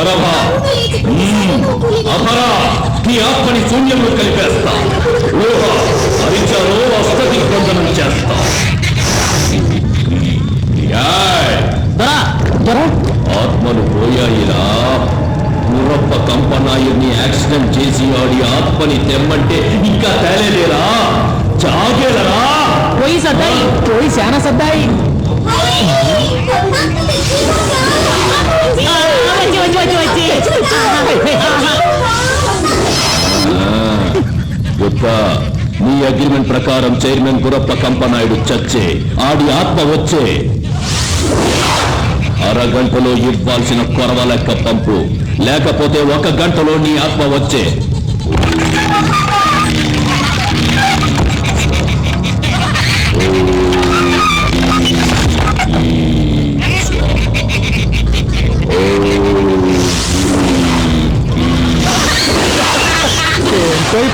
శరభ అపరా నీ ఆత్మని శూన్యంలో కలిపేస్తా. ఊహ హరించాలో అష్టదిగ్బంధనం చేస్తా. ఆత్మలు పోయాయిరా. గుర్రప్ప కంపనాయుడిని యాక్సిడెంట్ చేసి ఆడి ఆత్మని తెమ్మంటే ఇంకా తేలేరా. జాగేలరా. పోయి సద్దాయి, పోయి శానా సద్దాయి. నీ అగ్రిమెంట్ ప్రకారం చైర్మన్ గురప్ప కంపనాయుడు చచ్చే ఆడి ఆత్మ వచ్చే అరగంటలో ఇవ్వాల్సిన కొరవ లెక్క పంపు, లేకపోతే 1 గంటలో నీ ఆత్మ వచ్చే.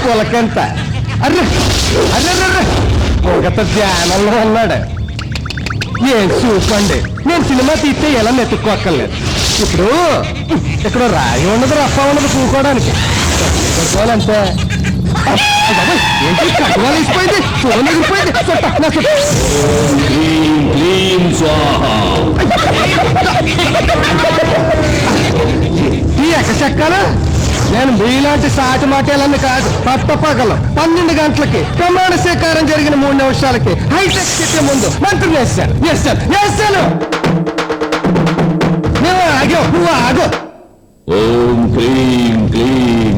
పొలకంత అర్రే అర్రే ఒకత ధ్యానంలో ఉన్నాడు. ఏం చూసుకోండి, నేను సినిమా తీస్తే ఎలా నెత్తుక్కోక్కర్లేదు. ఇప్పుడు ఇక్కడ రాయి ఉండదు, రఫ ఉండదు కూకోవడానికి. అంతే ఏంటి కట్టువాలు వేసిపోయింది, ఫోన్ ఎగిరిపోయింది. ఎక్కచెక్కాలా? నేను మీలాంటి సాటి మాటేలన్నీ కాదు. పట్టపగలం 12 గంటలకి ప్రమాణ స్వీకారం జరిగిన 3 నిమిషాలకి హైటెక్ సిటీ ముందు మంత్రులు వేస్తాను. నువ్వు ఆగో, నువ్వు ఆగో. ఓం క్లీం క్లీం.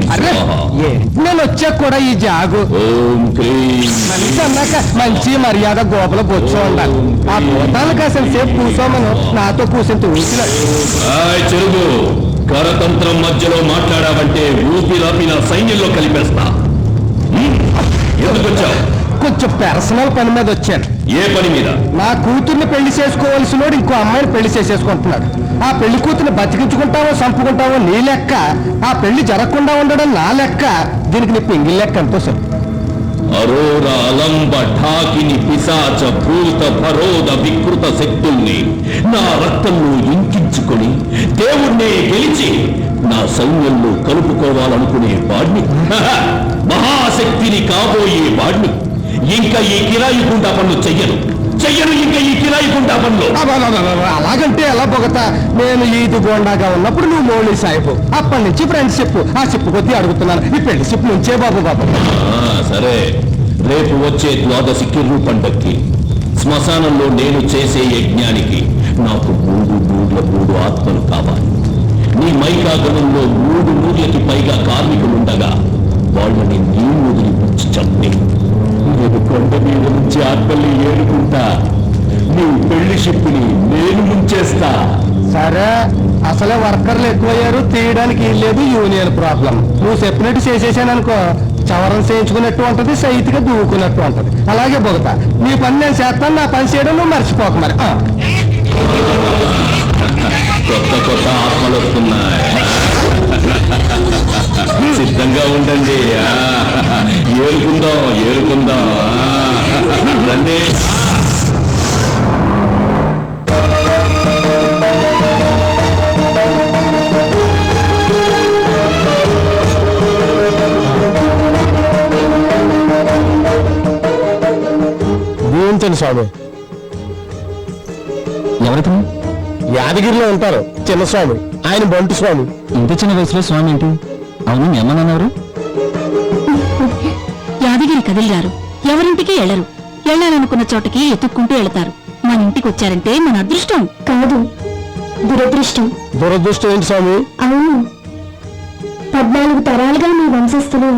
నేను వచ్చాక కూడా ఈ జాగు. ఓం క్లీం. మనిషి అన్నాక మంచి మర్యాద గోపలో కూర్చో ఉండాలి. ఆ భూతాలు కాసిన సేపు కూర్చోమను నాతో కూర్చొని చెరుగు కరతంత్రం మధ్యలో మాట్లాడావంటే ఊపిరాపిన సైన్యంలో కలిపేస్తా. ఎందుకు వచ్చావు? కొంచెం పర్సనల్ పని మీద వచ్చాను. ఏ పని మీద? నా కూతుర్ని పెళ్లి చేసుకోవాల్సినోడు ఇంకో అమ్మాయిని పెళ్లి చేసేసుకుంటున్నాడు. ఆ పెళ్లి కూతుర్ని బతికించుకుంటావో చంపుకుంటావో నీ లెక్క, ఆ పెళ్లి జరగకుండా ఉండడం నా లెక్క. దీనికి నీ పింగిల్ లెక్క ఎంతో సార్. అరోర అలంబ ఠాకిని పిశాచ భూత భరోద వికృత శక్తుల్ని నా రక్తంలో ఇంకించుకొని దేవుణ్ణే గెలిచి నా సైన్యంలో కలుపుకోవాలనుకునే వాడిని, మహాశక్తిని కాబోయే వాడిని. ఇంకా ఈ కిరాయి గుండా పనులు చెయ్యను. ఇంకా ఈ కిరాయి గుండా పనులు. అలాగంటే ఎలా పొగతా? నేను ఈది గోండాగా ఉన్నప్పుడు నువ్వు మౌళి సాహిబు, అప్పటి నుంచి ఫ్రెండ్షిప్. ఆ చెప్పు కొద్దీ అడుగుతున్నాను, ఈ ఫ్రెండ్షిప్ నుంచే బాబు. సరే, రేపు వచ్చే ద్వాదశి కిర్రు పండక్కి శ్మశానంలో నేను చేసే యజ్ఞానికి నాకు 3 ఆత్మలు కావాలి. నీ మైకాగణంలో 3 ఊర్లకి పైగా కార్మికులుండగా వాళ్ళని నీ వదిలి పుచ్చి చంపి నేను కొండ మీద నుంచి ఆత్మల్ని ఏడుకుంటా. నీ పెళ్లి షిప్పుని నేను ముంచేస్తా. సరే, అసలే వర్కర్లు ఎక్కువయ్యారు, తీయడానికి లేదు, యూనియన్ ప్రాబ్లం. నువ్వు చెప్పినట్టు చేసేసాననుకో, చవరం చేయించుకున్నట్టు ఉంటది, సైతిగా దూకున్నట్టు ఉంటది. అలాగే బొగతా, నీ పని నేను చేస్తాను, నా పని చేయడం నువ్వు మర్చిపోక. మరి కొత్త ఆత్మలు వస్తున్నాయి, సిద్ధంగా ఉండండి. ఏరుకుందాం రండి. దీంచండి స్వామి. ఎవరితను? యాదగిరిలో ఉంటారు చిన్న స్వామి, ఆయన బంటు స్వామి. ఇంత చిన్న వయసులో స్వామి ఏంటి? అవును, మీ అమ్మనాన్నెవరు? యాదగిరి కదిలిరారు, ఎవరింటికి వెళ్లరు. వెళ్లాలనుకున్న చోటకి ఎత్తుక్కుంటూ వెళతారు. మన ఇంటికి వచ్చారంటే మన అదృష్టం కాదు, దురదృష్టం. దురదృష్టం ఏంటి స్వామి? అవును, 14 తరాలుగా మీ వంశస్థులు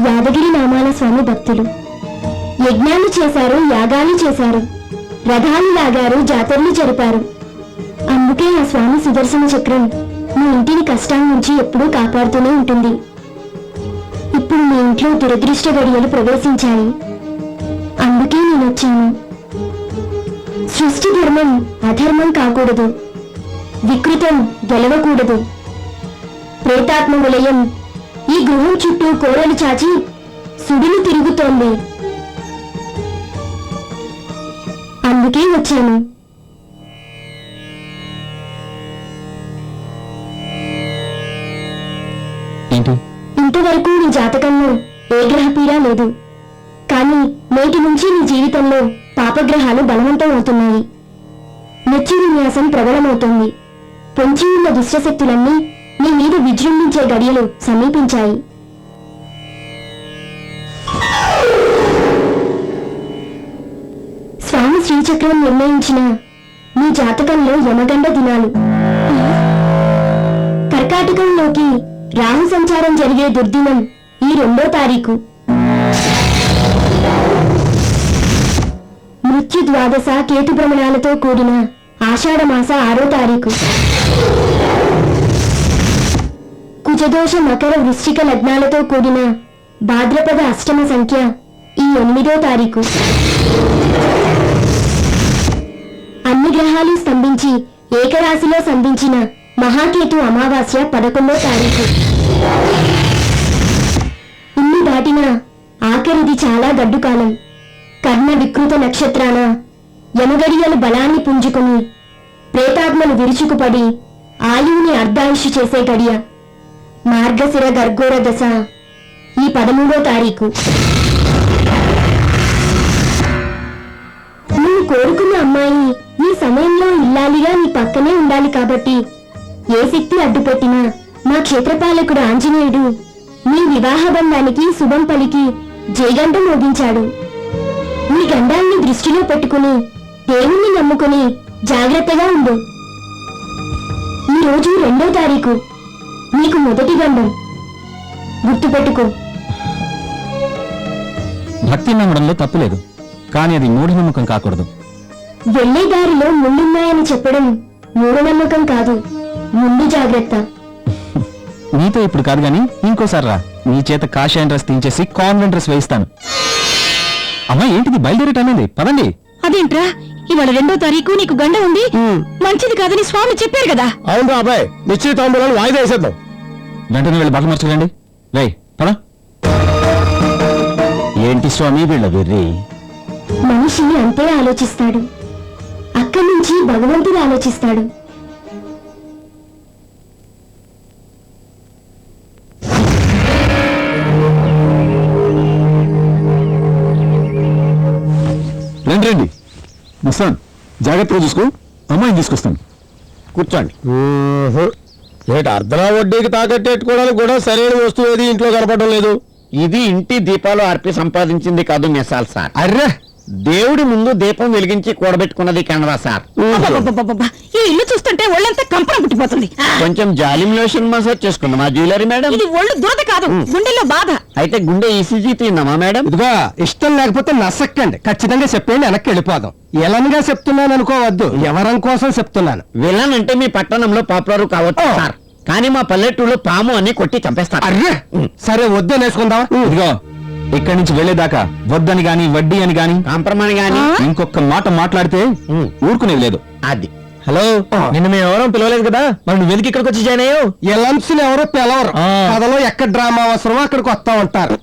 యాదగిరి నామాల స్వామి భక్తులు. యజ్ఞాలు చేశారు, యాగాలు చేశారు, రథాలు లాగారు, జాతరలు జరిపారు. అందుకే ఆ స్వామి సుదర్శన చక్రం మీ ఇంటిని కష్టాల నుంచి ఎప్పుడూ కాపాడుతూనే ఉంటుంది. ఇప్పుడు మీ ఇంట్లో దురదృష్ట గడియలు ప్రవేశించాయి, అందుకే నేను వచ్చాను. సృష్టి ధర్మం అధర్మం కాకూడదు, వికృతం గెలవకూడదు. ప్రేతాత్మ విలయం ఈ గృహం చుట్టూ కోరలు చాచి సుడిని తిరుగుతోంది, అందుకే వచ్చాను. ఇంతవరకు నీ జాతకంలో ఏ గ్రహ పీడ లేదు. కానీ నేటి నుంచి నీ జీవితంలో పాపగ్రహాలు బలవంతం అవుతున్నాయి. నృత్య విన్యాసం ప్రబలమవుతుంది. పొంచి ఉన్న దుష్టశక్తులన్నీ నీ మీద విజృంభించే గడియలు సమీపించాయి. స్వామి శ్రీచక్రం నిర్ణయించిన నీ జాతకంలో యమగండ దినాలు. కర్కాటకంలోకి రాహు సంచారం జరిగే దుర్దినం ఈ 2వ తారీఖు. మృత్యు ద్వాదశ కేతు భ్రమణాలతో కూడిన ఆషాఢ మాస 6వ తారీఖు. కుజదోష మకర వృశ్చిక లగ్నాలతో కూడిన భాద్రపద అష్టమ సంఖ్య ఈ 8వ తారీఖు. అన్ని గ్రహాలు స్తంభించి ఏకరాశిలో సంధించిన మహాకేతు అమావాస్య 11వ తారీఖు. ఇన్ని దాటిన ఆఖరిది చాలా గడ్డు కాలం. కర్ణ వికృత నక్షత్రాన యమగడియలు బలాన్ని పుంజుకుని ప్రేతాత్మలు విరుచుకుపడి ఆయువుని అర్ధాయుషు చేసే గడియ మార్గశిర గర్గోర దశ ఈ 13వ తారీఖు. నువ్వు కోరుకున్న అమ్మాయి ఈ సమయంలో ఇల్లాలిగా నీ పక్కనే ఉండాలి. కాబట్టి ఏ శక్తి అడ్డుపెట్టినా మా క్షేత్రపాలకుడు ఆంజనేయుడు నీ వివాహ బంధానికి శుభం పలికి జయగంట మోగించాడు. నీ గండాన్ని దృష్టిలో పెట్టుకుని దేవుణ్ణి నమ్ముకుని జాగ్రత్తగా ఉండు. ఈ రోజు 2వ తారీఖు నీకు మొదటి గండం. గుర్తుపెట్టుకో. భక్తి నమ్మడంలో తప్పులేదు, కానీ అది మూఢనమ్మకం కాకూడదు. వెళ్లే దారిలో ముళ్ళున్నాయని చెప్పడం మూఢనమ్మకం కాదు, ముందు జాగ్రత్త. నీతో ఇప్పుడు కాదు గాని ఇంకోసారి రా, నీ చేత కాషాయం డ్రెస్ తీయించేసి కాన్వెంట్ డ్రెస్ వేయిస్తాను. అమ్మా ఏంటిది, బయలుదేరే టైం అయింది, పదండి. అదేంట్రా ఇవాళ 2వ తారీఖు నీకు గండ ఉంది, మంచిది కాదని స్వామి చెప్పారు కదా. అవును అబ్బాయి, నిశ్చితాంబూలాలు వాయిదా వేసేద్దాం. వెంటనే వీళ్ళు బట్టలు మార్చుకోండి. రే పద. ఏంటి స్వామి వీళ్ళ వెర్రి? మనిషి అంతే ఆలోచిస్తాడు, అక్కడి నుంచి భగవంతుడు ఆలోచిస్తాడు. రండి రండి. ముస్తాన్ జాగ్రత్తగా చూసుకో, అమ్మాయిని తీసుకొస్తాను. కూర్చోండి. ఏట అర్ధనా వడ్డీకి తాకట్టెట్టుకోవడానికి కూడా సరైన వస్తువు ఏది ఇంట్లో కనపడడం లేదు. ఇది ఇంటి దీపాలు ఆర్పి సంపాదించింది కాదు మిసాల్ సార్. అర్రే, దేవుడి ముందు దీపం వెలిగించి కూడబెట్టుకున్నది కెనరా సార్. అబ్బబ్బబ్బబ్బబ్బ! ఈ ఇల్లు చూస్తుంటే ఒళ్ళంతా కంపనం పుట్టిపోతుంది. కొంచెం జాలిం లోషన్ మసాజ్ చేసుకున్నామా జ్యువెలరీ మేడం? ఇది ఒళ్ళు దురద కాదు, గుండెల్లో బాధ. అయితే గుండె ఈసీజీ తీన్నామా మేడం? ఇదిగో ఇష్టం లేకపోతే నసక్కండి, ఖచ్చితంగా చెప్పేయండి, వెనక్కి వెళ్ళిపోదాం. ఎలన్గా చెప్తున్నాను అనుకోవద్దు, ఎవరం కోసం చెప్తున్నాను. విలన్ అంటే మీ పట్టణంలో పాపులర్ కావచ్చు సార్, కానీ మా పల్లెటూరులో పాము అని కొట్టి చంపేస్తారు. అర్రే, సరే వద్దనేసుకుందాం. ఇదిగో ఇక్కడి నుంచి వెళ్లేదాకా వద్దని గాని వడ్డీ అని గాని కాంప్రమాణ్ గాని ఇంకొక మాట మాట్లాడితే ఊరుకునేది లేదు. అది. హలో, నిన్న మేము ఎవరో పిలవలేదు కదా, మరి నువ్వు వెలికి ఇక్కడికి వచ్చి జాయిన్ అయ్యావు. ఎలన్స్ ఎవరో పిలవరు. కథలో ఎక్కడ డ్రామా అవసరమో అక్కడికి వస్తా ఉంటారు.